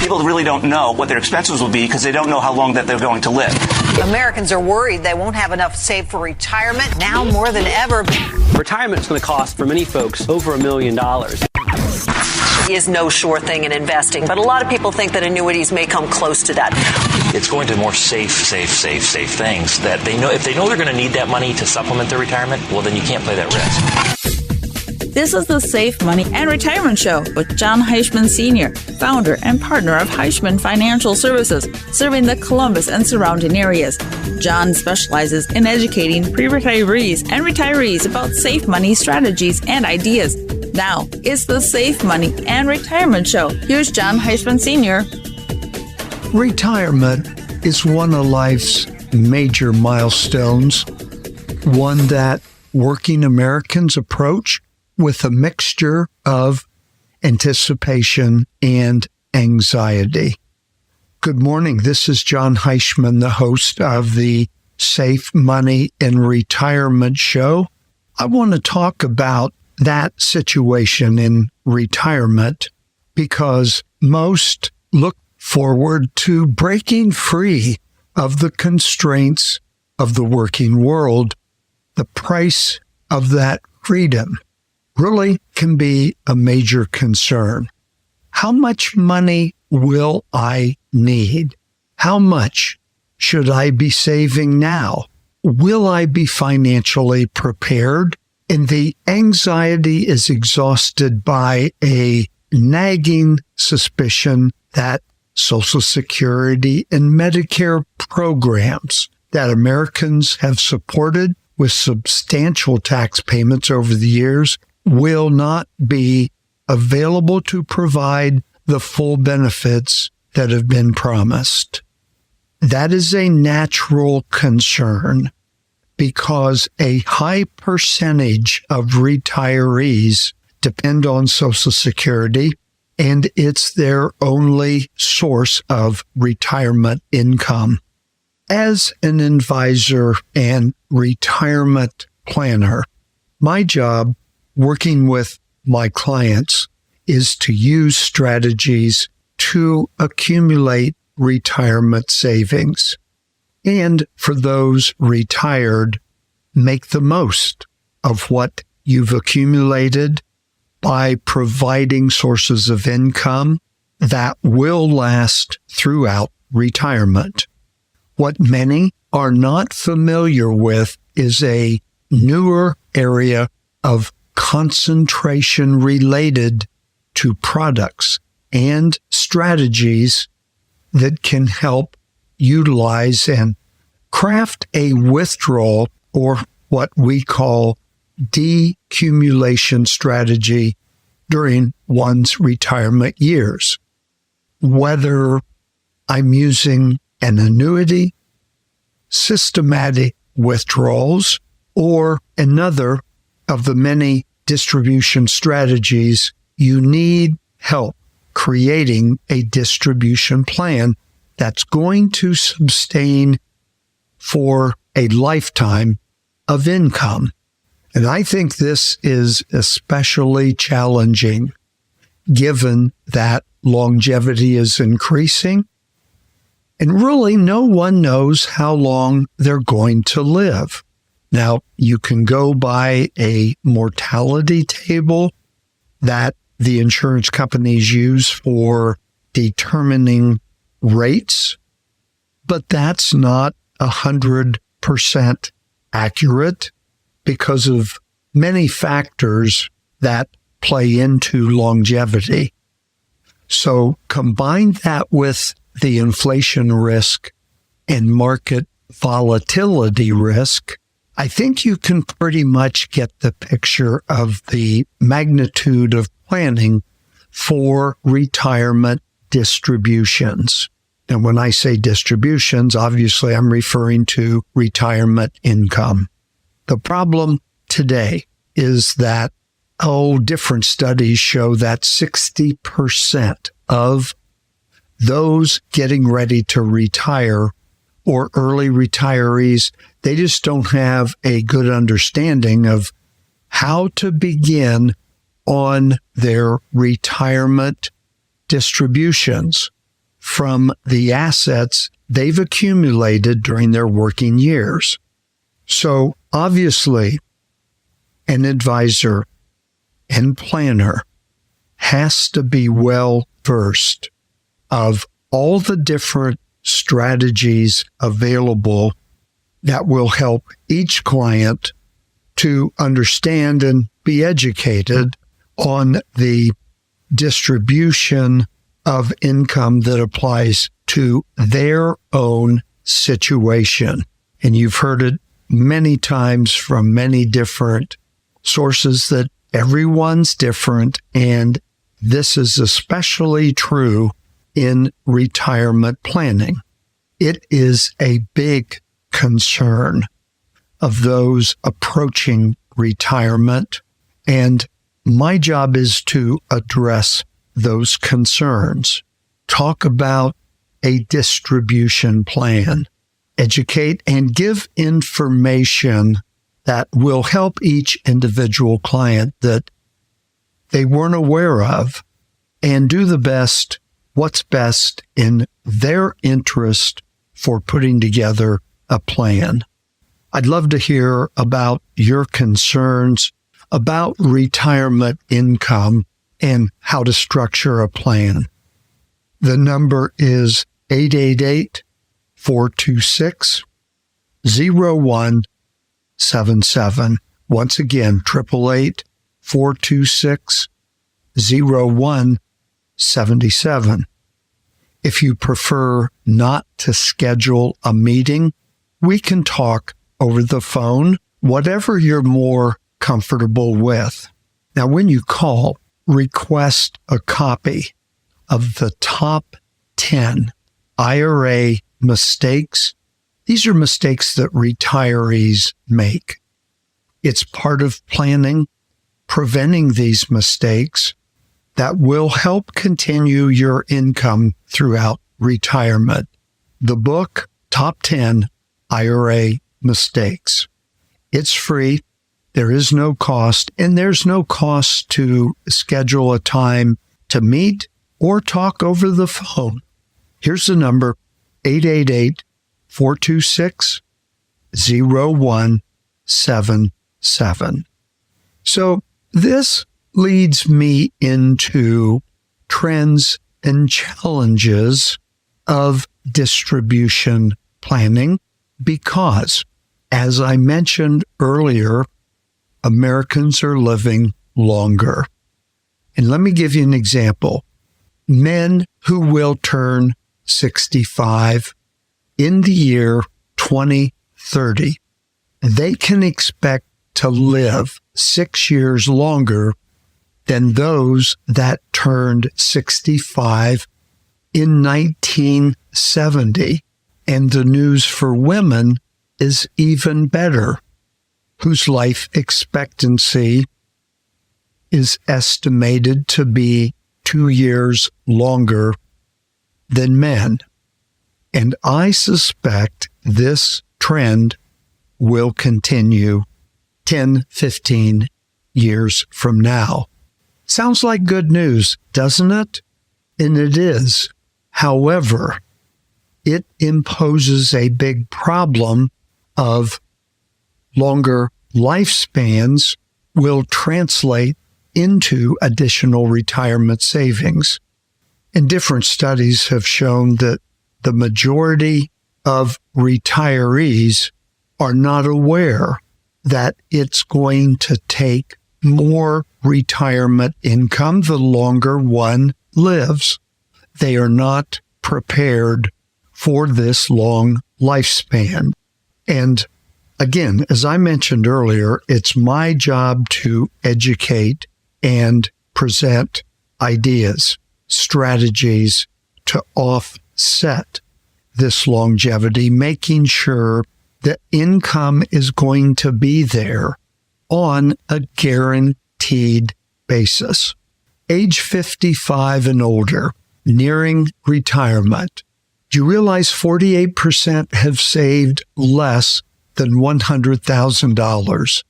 People really don't know what their expenses will be because they don't know how long that they're going to live. Americans are worried they won't have enough saved for retirement now more than ever. Retirement is going to cost, for many folks, over $1 million. Is no sure thing in investing, but a lot of people think that annuities may come close to that. It's going to more safe things that they know. If they know they're going to need that money to supplement their retirement, well, then you can't play that risk. This is the Safe Money and Retirement Show with Jon Heischman Sr., founder and partner of Heischman Financial Services, serving the Columbus and surrounding areas. Jon specializes in educating pre-retirees and retirees about safe money strategies and ideas. Now, it's the Safe Money and Retirement Show. Here's Jon Heischman Sr. Retirement is one of life's major milestones, one that working Americans approach with a mixture of anticipation and anxiety. Good morning. This is Jon Heischman, the host of the Safe Money and Retirement Show. I want to talk about that situation in retirement because most look forward to breaking free of the constraints of the working world. The price of that freedom really can be a major concern. How much money will I need? How much should I be saving now? Will I be financially prepared? And the anxiety is exhausted by a nagging suspicion that Social Security and Medicare programs that Americans have supported with substantial tax payments over the years will not be available to provide the full benefits that have been promised. That is a natural concern because a high percentage of retirees depend on Social Security, and it's their only source of retirement income. As an advisor and retirement planner, my job working with my clients is to use strategies to accumulate retirement savings. And for those retired, make the most of what you've accumulated by providing sources of income that will last throughout retirement. What many are not familiar with is a newer area of concentration related to products and strategies that can help utilize and craft a withdrawal or what we call decumulation strategy during one's retirement years. Whether I'm using an annuity, systematic withdrawals, or another of the many distribution strategies, you need help creating a distribution plan that's going to sustain for a lifetime of income. And I think this is especially challenging given that longevity is increasing and really no one knows how long they're going to live. Now, you can go by a mortality table that the insurance companies use for determining rates, but that's not 100% accurate because of many factors that play into longevity. So combine that with the inflation risk and market volatility risk, I think you can pretty much get the picture of the magnitude of planning for retirement distributions. And when I say distributions, obviously I'm referring to retirement income. The problem today is that, different studies show that 60% of those getting ready to retire or early retirees, they just don't have a good understanding of how to begin on their retirement distributions. from the assets they've accumulated during their working years. So obviously, an advisor and planner has to be well versed of all the different strategies available that will help each client to understand and be educated on the distribution of income that applies to their own situation. And you've heard it many times from many different sources that everyone's different, and this is especially true in retirement planning. It is a big concern of those approaching retirement, and my job is to address those concerns. Talk about a distribution plan, educate and give information that will help each individual client that they weren't aware of, and do the best, what's best in their interest for putting together a plan. I'd love to hear about your concerns about retirement income and how to structure a plan. The number is 888-426-0177. Once again, 888-426-0177. If you prefer not to schedule a meeting, we can talk over the phone, whatever you're more comfortable with. Now, when you call, request a copy of the top 10 IRA mistakes. These are mistakes that retirees make. It's part of planning, preventing these mistakes that will help continue your income throughout retirement. The book, Top 10 IRA Mistakes. It's free. There is no cost, and there's no cost to schedule a time to meet or talk over the phone. Here's the number, 888-426-0177. So this leads me into trends and challenges of distribution planning because, as I mentioned earlier, Americans are living longer. And let me give you an example. Men who will turn 65 in the year 2030, they can expect to live 6 years longer than those that turned 65 in 1970. And the news for women is even better, whose life expectancy is estimated to be 2 years longer than men. And I suspect this trend will continue 10, 15 years from now. Sounds like good news, doesn't it? And it is. However, it imposes a big problem of longer lifespans will translate into additional retirement savings. And different studies have shown that the majority of retirees are not aware that it's going to take more retirement income the longer one lives. They are not prepared for this long lifespan. And again, as I mentioned earlier, it's my job to educate and present ideas, strategies to offset this longevity, making sure that income is going to be there on a guaranteed basis. Age 55 and older, nearing retirement. Do you realize 48% have saved less than $100,000?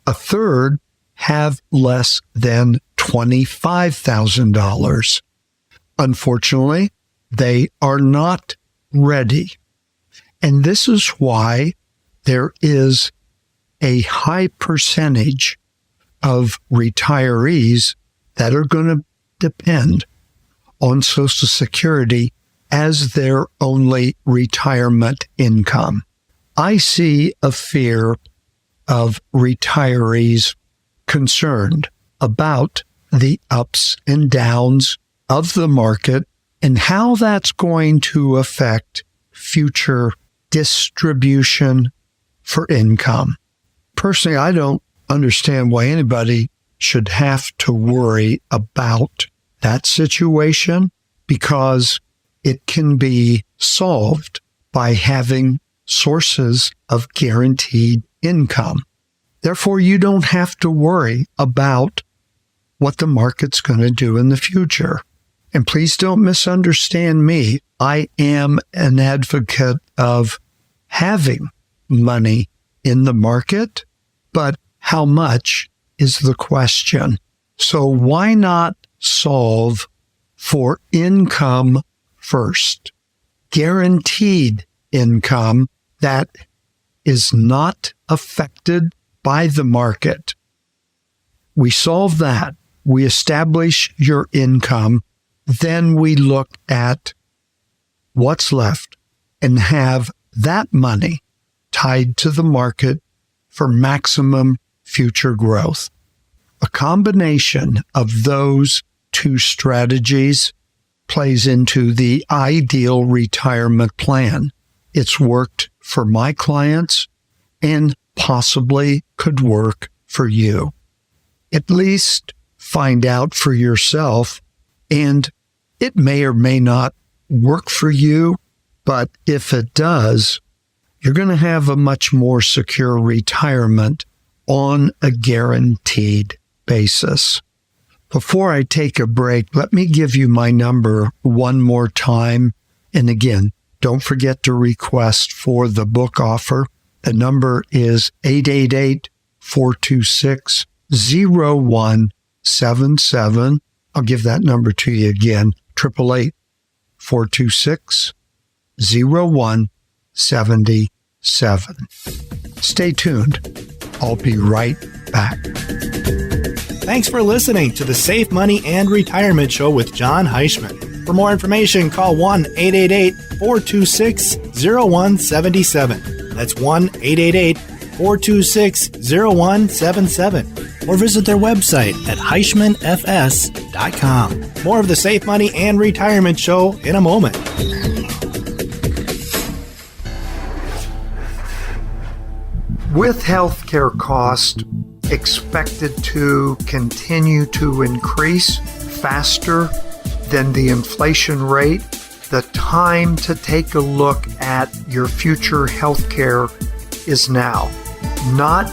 A third have less than $25,000. Unfortunately, They are not ready. And this is why there is a high percentage of retirees that are going to depend on Social Security as their only retirement income. I see a fear of retirees concerned about the ups and downs of the market and how that's going to affect future distribution for income. Personally, I don't understand why anybody should have to worry about that situation, because it can be solved by having sources of guaranteed income. Therefore, you don't have to worry about what the market's going to do in the future. And please don't misunderstand me. I am an advocate of having money in the market, but how much is the question. So why not solve for income first? Guaranteed income that is not affected by the market. We solve that. We establish your income. Then we look at what's left and have that money tied to the market for maximum future growth. A combination of those two strategies plays into the ideal retirement plan. It's worked for my clients and possibly could work for you. At least find out for yourself, and it may or may not work for you, but if it does, you're going to have a much more secure retirement on a guaranteed basis. Before I take a break, let me give you my number one more time. And again, don't forget to request for the book offer. The number is 888-426-0177. I'll give that number to you again, 888-426-0177. Stay tuned. I'll be right back. Thanks for listening to the Safe Money and Retirement Show with Jon Heischman. For more information, call 1-888-426-0177. That's 1-888-426-0177. Or visit their website at HeischmanFS.com. More of the Safe Money and Retirement Show in a moment. With healthcare costs expected to continue to increase faster than the inflation rate, the time to take a look at your future healthcare is now. Not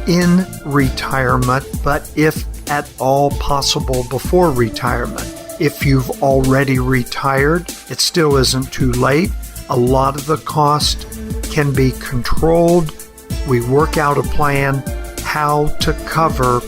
in retirement, but if at all possible before retirement. If you've already retired, it still isn't too late. A lot of the cost can be controlled. We work out a plan how to cover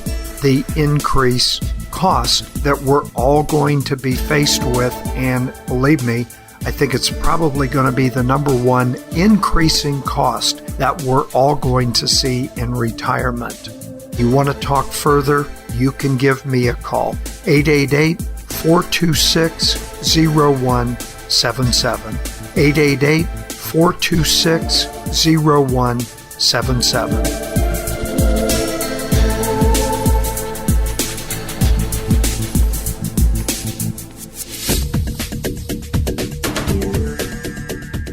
the increased cost that we're all going to be faced with. And believe me, I think it's probably going to be the number one increasing cost that we're all going to see in retirement. You want to talk further? You can give me a call. 888-426-0177. 888-426-0177.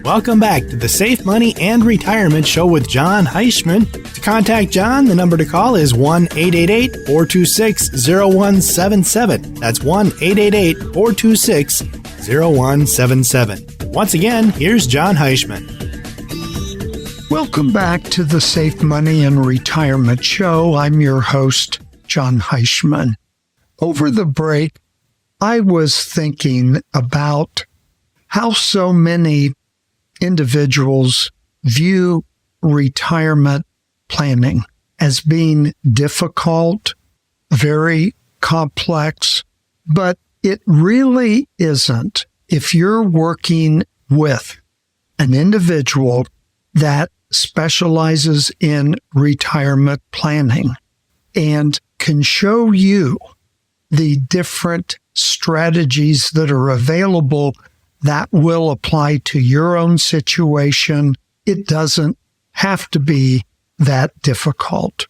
Welcome back to the Safe Money and Retirement Show with Jon Heischman. To contact Jon, the number to call is 1-888-426-0177. That's 1-888-426-0177. Once again, here's Jon Heischman. Welcome back to the Safe Money and Retirement Show. I'm your host, Jon Heischman. Over the break, I was thinking about how so many individuals view retirement planning as being difficult, very complex, but it really isn't. if you're working with an individual that specializes in retirement planning and can show you the different strategies that are available that will apply to your own situation, it doesn't have to be that difficult.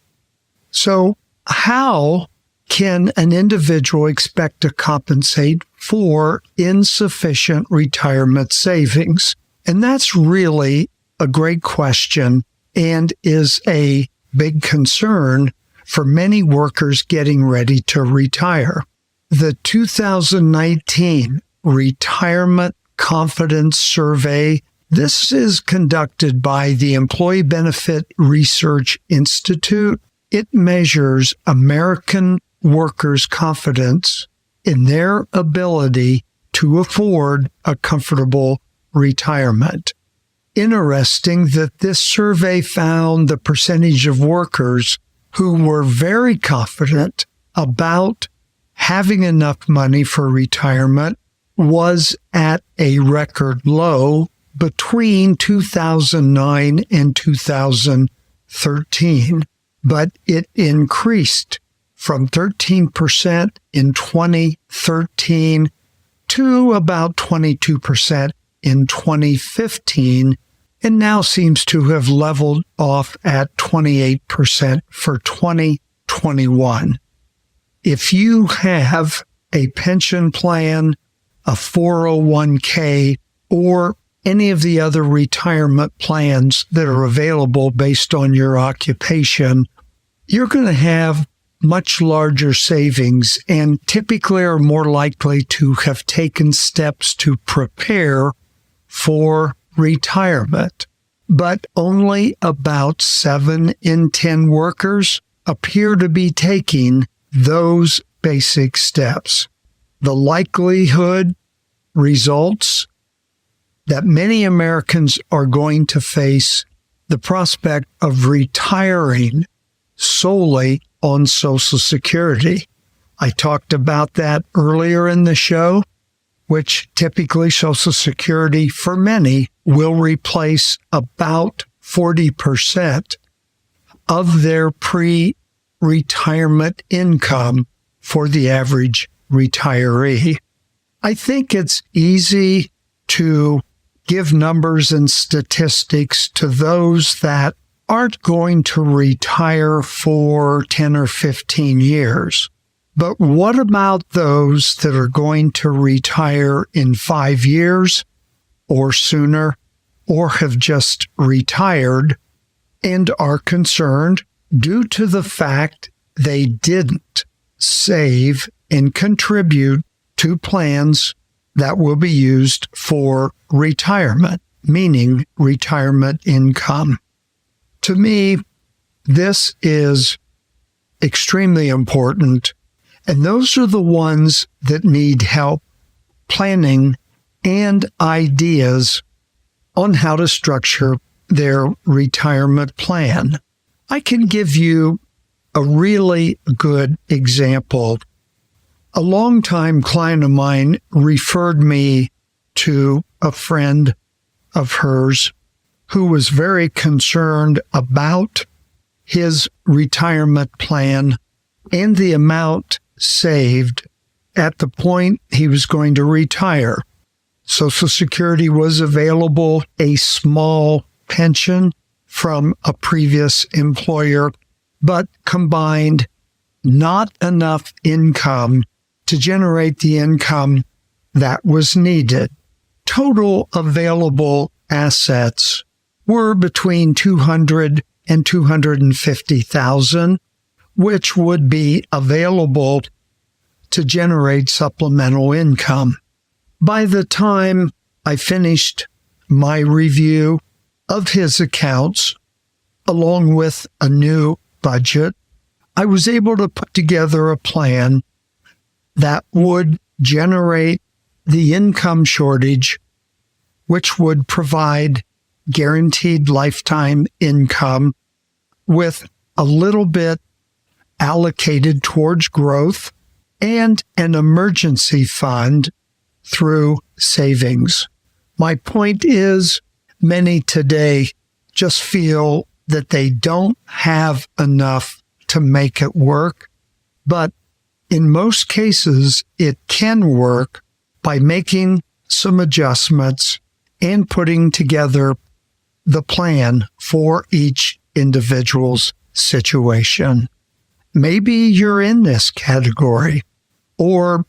So how can an individual expect to compensate for insufficient retirement savings? And that's really a great question and is a big concern for many workers getting ready to retire. The 2019 Retirement Confidence Survey, this is conducted by the Employee Benefit Research Institute. It measures American workers' confidence in their ability to afford a comfortable retirement. Interesting that this survey found the percentage of workers who were very confident about having enough money for retirement was at a record low between 2009 and 2013, but it increased from 13% in 2013 to about 22% in 2015, and now seems to have leveled off at 28% for 2021. If you have a pension plan, a 401k, or any of the other retirement plans that are available based on your occupation, you're going to have much larger savings and typically are more likely to have taken steps to prepare for retirement. But only about 7 in 10 workers appear to be taking those basic steps. The likelihood results that many Americans are going to face the prospect of retiring solely on Social Security. I talked about that earlier in the show, which typically Social Security for many will replace about 40% of their pre-retirement income for the average retiree. I think it's easy to give numbers and statistics to those that aren't going to retire for 10 or 15 years. But what about those that are going to retire in 5 years or sooner, or have just retired and are concerned due to the fact they didn't save and contribute to plans that will be used for retirement, meaning retirement income? To me, this is extremely important, and those are the ones that need help planning and ideas on how to structure their retirement plan. I can give you a really good example. A longtime client of mine referred me to a friend of hers who was very concerned about his retirement plan and the amount saved at the point he was going to retire. Social Security was available, a small pension from a previous employer, but combined not enough income to generate the income that was needed. Total available assets were between $200,000 and $250,000, which would be available to generate supplemental income. By the time I finished my review of his accounts, along with a new budget, I was able to put together a plan that would generate the income shortage, which would provide guaranteed lifetime income with a little bit allocated towards growth and an emergency fund through savings. My point is, many today just feel that they don't have enough to make it work, but in most cases, it can work by making some adjustments and putting together the plan for each individual's situation. Maybe you're in this category, or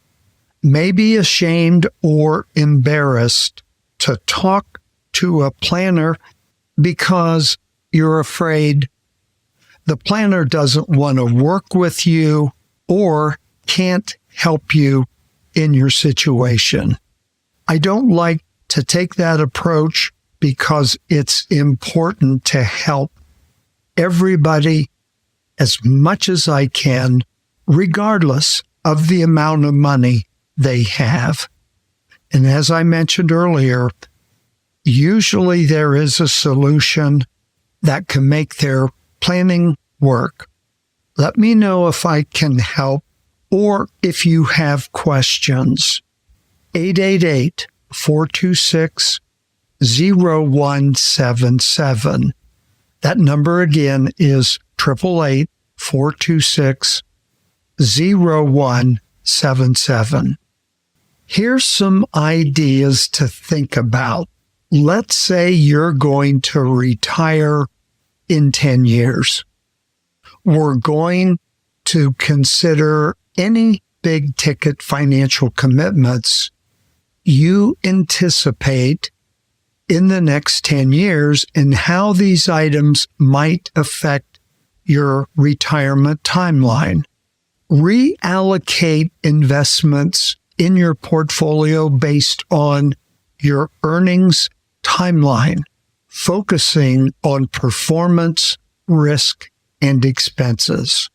maybe ashamed or embarrassed to talk to a planner because you're afraid the planner doesn't want to work with you or can't help you in your situation. I don't like to take that approach because it's important to help everybody as much as I can, regardless of the amount of money they have. And as I mentioned earlier, usually there is a solution that can make their planning work. Let me know if I can help or if you have questions. 888-426-0177. That number again is 888-426-0177. Here's some ideas to think about. Let's say you're going to retire in 10 years. We're going to consider any big ticket financial commitments you anticipate in the next 10 years and how these items might affect your retirement timeline. Reallocate investments in your portfolio based on your earnings timeline, focusing on performance, risk, and expenses.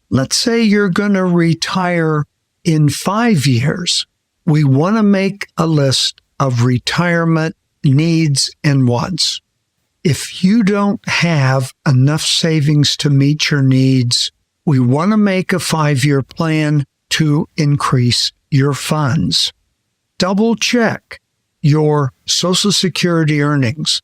Let's say you're going to retire in 5 years. We want to make a list of retirement needs and wants. If you don't have enough savings to meet your needs, we want to make a 5-year plan to increase your funds. Double check your Social Security earnings.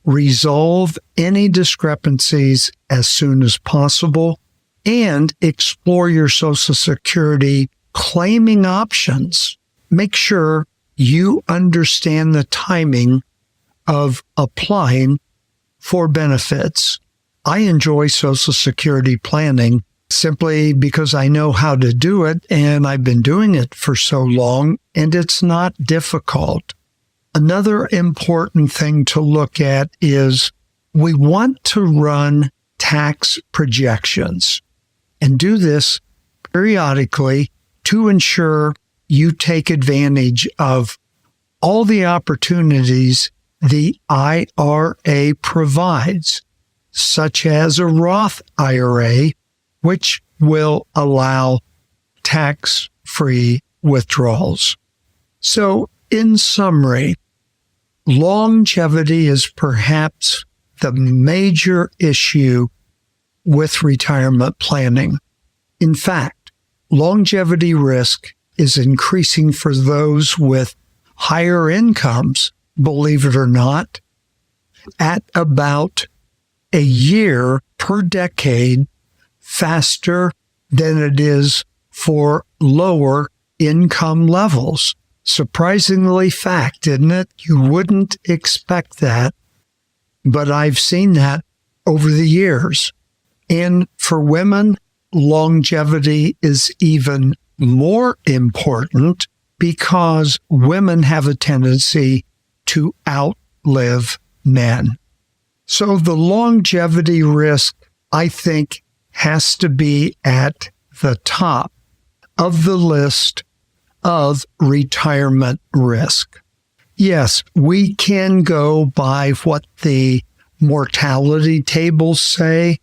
Resolve any discrepancies as soon as possible and explore your Social Security claiming options. Make sure you understand the timing of applying for benefits. I enjoy Social Security planning simply because I know how to do it and I've been doing it for so long and it's not difficult. Another important thing to look at is we want to run tax projections and do this periodically to ensure you take advantage of all the opportunities the IRA provides, such as a Roth IRA, which will allow tax-free withdrawals. So, in summary, longevity is perhaps the major issue with retirement planning. In fact, longevity risk is increasing for those with higher incomes, believe it or not, at about a year per decade faster than it is for lower income levels. Surprisingly fact, isn't it? You wouldn't expect that, but I've seen that over the years. And for women, longevity is even more important because women have a tendency to outlive men. So the longevity risk, I think, has to be at the top of the list of retirement risk. Yes, we can go by what the mortality tables say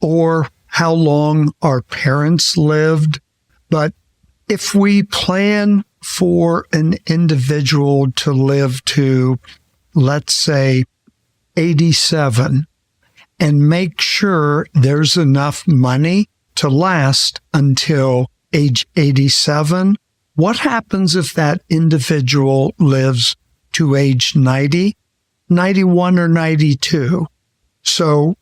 or how long our parents lived, but if we plan for an individual to live to, let's say, 87, and make sure there's enough money to last until age 87, What happens if that individual lives to age 90, 91, or 92? So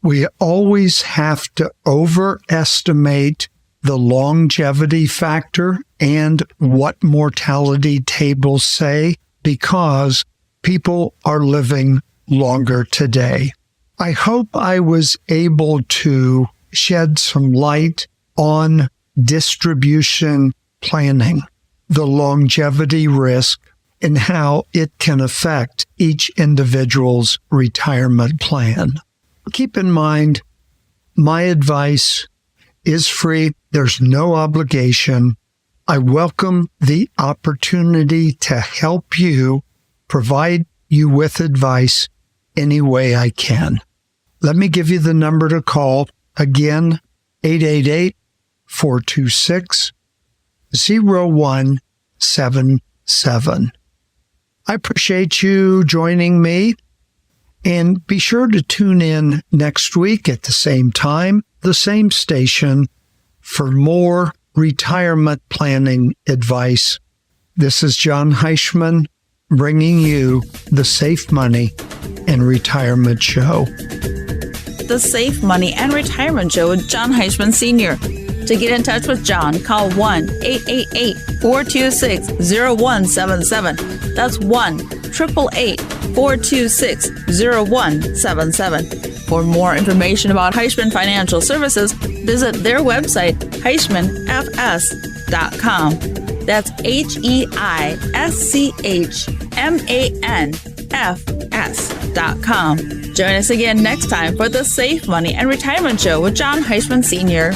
we always have to overestimate the longevity factor and what mortality tables say, because people are living longer today. I hope I was able to shed some light on distribution planning, the longevity risk, and how it can affect each individual's retirement plan. Keep in mind, my advice is free. There's no obligation. I welcome the opportunity to help you, provide you with advice any way I can. Let me give you the number to call. Again, 888-426-0177. I appreciate you joining me, and be sure to tune in next week at the same time, the same station, for more retirement planning advice. This is Jon Heischman bringing you the Safe Money and Retirement Show. The Safe Money and Retirement Show with Jon Heischman Sr. To get in touch with Jon, call 1-888-426-0177. That's 1-888-426-0177. For more information about Heischman Financial Services, visit their website, HeischmanFS.com. That's HeischmanFS.com. Join us again next time for the Safe Money and Retirement Show with Jon Heischman Sr.